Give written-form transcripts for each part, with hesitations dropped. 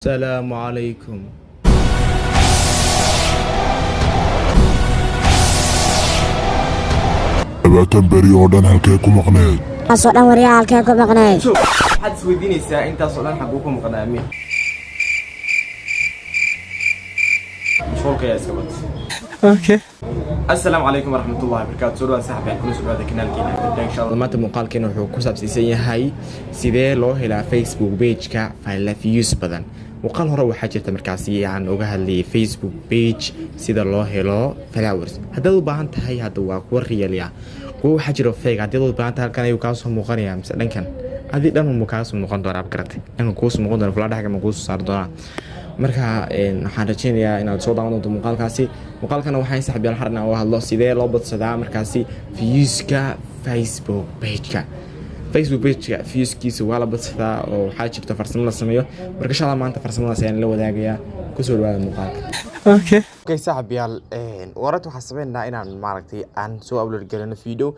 السلام عليكم. labaatan beri oo dhan halkee ku maqneed asoo dhan waryaa halkee ku maqnay شوف حد سويديني ساعة انت اصلا حقوقكم قدامي مشغول يا اسكبت. اوكي السلام عليكم ورحمة الله وبركاته. سؤال صاحبي كل سؤال كنال كينا ان شاء الله. maanta muuqaalkeena wuxuu ku saabsan yahay sidee loo helaa Facebook page-ka file views badan. muuqaal hore waxaa jirta markaasi aan uga hadlayay Facebook page sida loo helo followers. haddaad u baahan tahay hadda waa kuwa real ah. kuwa waxaa jira fake haddaad u baahan tahay halkan ayuu kaa soo muuqanayaa mise dhankan adii dhan uu kaa soo muuqan doonaa garatay dhanka kuu soo muuqan doona fula dhaxga ma kuu soo saar doonaa. marka waxaan rajeynayaa inaad soo daawan doonto muuqaalkaasi. muuqaalkana waxaan saxbiyaal xarna oo hadlo sidee loo badsadaa markaasi viewska Facebook page-ka. Facebook page-ka viewskiisa waa la badsadaa oo waxaa jirta farsamo la sameeyo. marka insha Allah maanta farsamadaas ayaan la wadaagayaa. ku soo dhawaada muuqaalka. اوكي saxbiyaal warad waxaan sameynaa inaan maaragtay aan soo upload galino video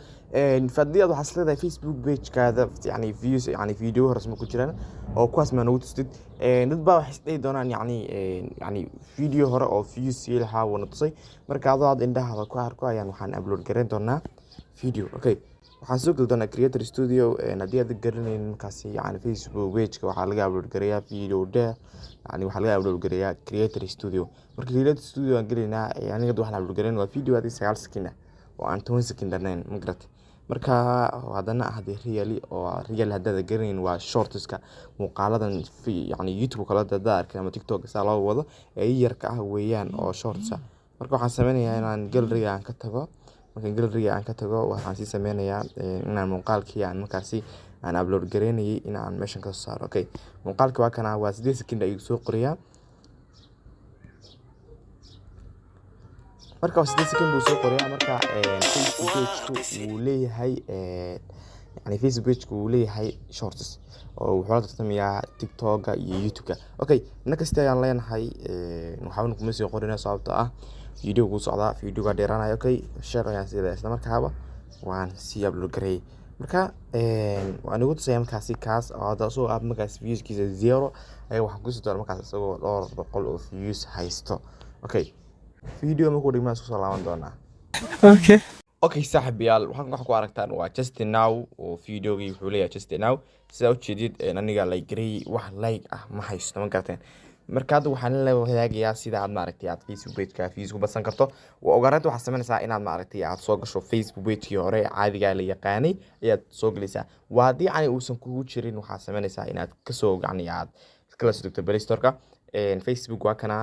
fadiyada waxaa leedahay Facebook page-kaada yani views yani video rasmi ku jiraan oo kuwaas ma nagu tustid dad baa waxay isdhay doonaan yani video hore oo views ilaha wana tusay marka aad indhaha ku arko ayaan waxaan upload gareyn doonaa video. okay waxaan soo gali doonaa creator studio haddii aad garanaynin markaasi yani Facebook page-ka waxaa laga upload gareeyaa video dheer يعني waxaa laga upload gareeyaa creator studio. marka creator studio aan galeynaa aniga waxaan upload gareyn waa video aad 9 second ah oo aan 10 second dhaneen ma garat marka hadana hadii real hadda garaneyn waa shortska muuqaaladan yani YouTube kala dadaarka ama TikTok saa loo wado ee yarka ah weeyaan oo shorts ah. marka waxaan sameynayaa inaan gallery aan ka tago. marka gallery aan ka tago waxaan si sameynayaa inaan muuqaalkii aan markaasi aan upload gareynayay in aan meeshan ka saaro. okay muuqaalka waa kana waa 8 second ayuu soo qoriyaa. marka 8 second buu soo qoriyaa marka Facebook page-ku uu leeyahay yani Facebook page-ku uu leeyahay shorts oo wuxuu la tartamayaa TikTok-ga iyo YouTube-ka. okay nakasta ayaan leenahay waxaan kuma soo qorinaa sababtoo ah video ku socda video-ga dheeraanaya. okay share ayaan sidaa isla markaaba waan si upload gareeyay. marka waan ugu tusayay markaasi kaas oo hadda soo aad markaas viewskiisa 0 ay wax ku soo dar markaas isagoo 200 oo views haysto. okay video ma ku dhigmaa soo laaban doonaa. اوكي okay saaxiibayaal waxaan wax ku aragtaan waa just now oo videogii wuxuu leeyahay just now sida u jeedid aniga like gareey wax like ah ma haysto ma garteen. marka hadda waxaan la wadaagayaa sida aad maaragtay aad Facebook page-ka views ku badsan karto. waa ogaanad waxaad sameynaysaa inaad maaragtay aad soo gasho Facebook page-kii hore caadiga la yaqaanay ayaad soo galaysaa. waa haddii yani uusan kugu jirin waxaad sameynaysaa inaad ka soo yani aad kala soo degto Play Store-ka Facebook waa kana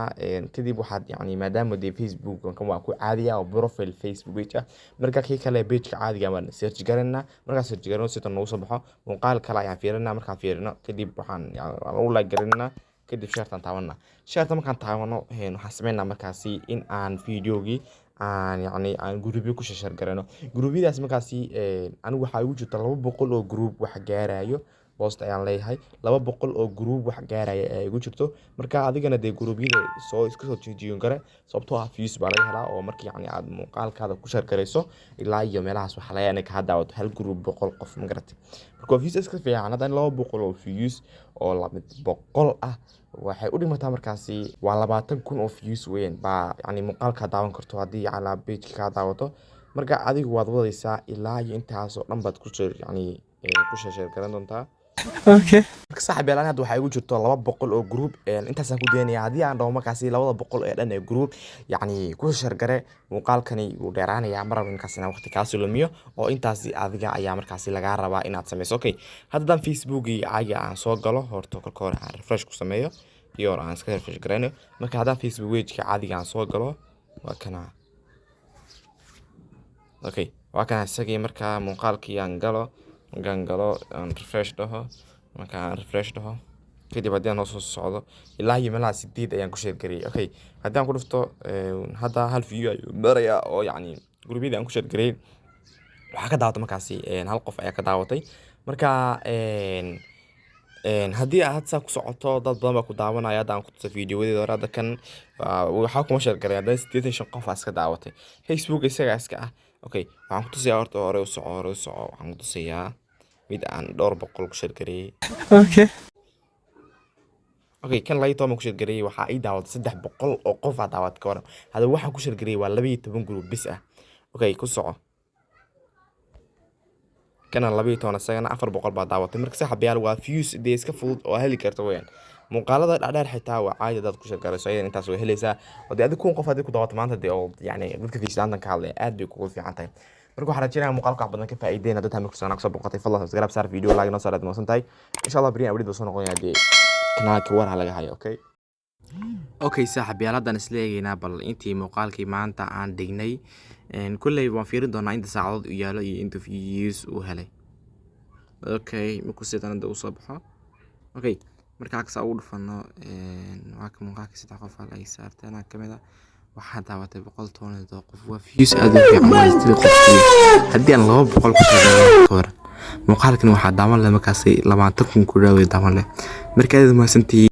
kadib waxaad yani maadaama de Facebook kan waa ku caadiya oo profile Facebook page ah marka kii kale page-ka caadiga ma search garanaa marka search garano si tan ugu soo baxo muuqaal kale ayaan fiirinaa. markaan fiirino kadib waxaan u like garanaa kadib shartan taawana shartan markaan taawano waxaan sameynaa markaasi in aan videogii aan yani aan group ku share garano. group-yadaas markaasi anigu waxa ugu jirta 200 oo group wax gaarayo post ayaan leeyahay 200 oo group wax gaaraya ay ugu jirto. marka adigana de group-yada soo iska soo jiijiyo gare sababtoo ah views baa laga helaa oo markii yani aad muuqaalkaada ku share gareyso ilaa iyo meelahaas waxa laga yaabaa ka daawato hal group 100 qof ma garatay. marka views iska fiican hadan 200 oo views oo 100 ah waxay u dhimataa markaasi waa 20,000 oo views weeyaan baa yani muuqaalka daawan karto hadii ala page ka daawato. marka adigu waad wadaysaa ilaa iyo intaas oo dhan baad ku yani ku share garan doontaa. اوكي marka saaxiibayaal hadda waxay ugu jirto 200 oo group intaas aan ku deenayaa hadii aan dhaho markaasi 200 ee dhan ee group yani ku share gare muuqaalkani uu dheeraanaya mar markaasina waqti ka soo lumiyo oo intaasi adiga ayaa markaasi laga rabaa inaad sameyso. okay haddaan Facebook-ii caaga aan soo galo horta kolka hore aan refresh ku sameeyo iyo aan iska refresh gareyno. marka haddaan Facebook page-ka caadiga aan soo galo waa kana okay waa kana isagii marka muuqaalkii aan galo aan refresh dhaho marka aan refresh dhaho kadib haddii aan soo socdo ilaa iyo meelaha 8 ayaan ku share gareeyay. okay haddii aan ku dhufto hadda hal video ayuu maraya oo yani group-yada aan ku share gareeyay waxa ka daawatay markaasi hal qof ayaa ka daawatay. marka haddii aad saa ku socoto dad badan baa ku daawanaya hadda aan ku tuso videowadeeda hore hadda kan waxa kuma share gareeyay hadda 85 qof iska daawatay. Facebook isaga iska ah. okay waxaan ku tusayaa horta hore u soco waxaan ku tusayaa mid aan 200 ku share gareeyay. اوكي okay kan lay tooma ku shirgareeyay waxa ay daawad 300 oo qof ah daawad ka waran hada waxa ku shirgareeyay waa 12 group bis ah okay ku soco kana 12 asagana 400 baa daawatay marka saaxiibayaal waa views de iska fudud oo heli karto weeyaan muuqaalada dhaadheer xitaa waa caadi dad ku shirgareyso ayaan intaas way helaysaa oo adiga kun qof hadii ku daawato maanta de oo yani dadka fiisaantan ka hadlay aad bay kugu fiican tahay marka waxaan rajaynayaa muuqaalka wax badan ka faa'iideena dad hamir kusoo soo boqotay fadlan subscribe saar video like noo saarad moosantahay insha Allah bariyan awlido soo noqonaya de kanaalka war laga hayo okay saaxiibayaal haddaan isla eegaynaa bal intii muuqaalkii maanta aan dhignay kulley waan fiirin doonaa inta saacadood u yaalo iyo inta views uu helay okay markuu sidan u soo baxo okay marka ka soo dhufano waa ka muuqaalkii saddex qof ay saarteen kamida waxaa daawatay 112 qof waa views aad u fiican haddii aan 200 ku shaqeeyo muuqaalkan waxaa daawan leh markaas 20 kun ku dhaweey daawan leh marka aad ma santii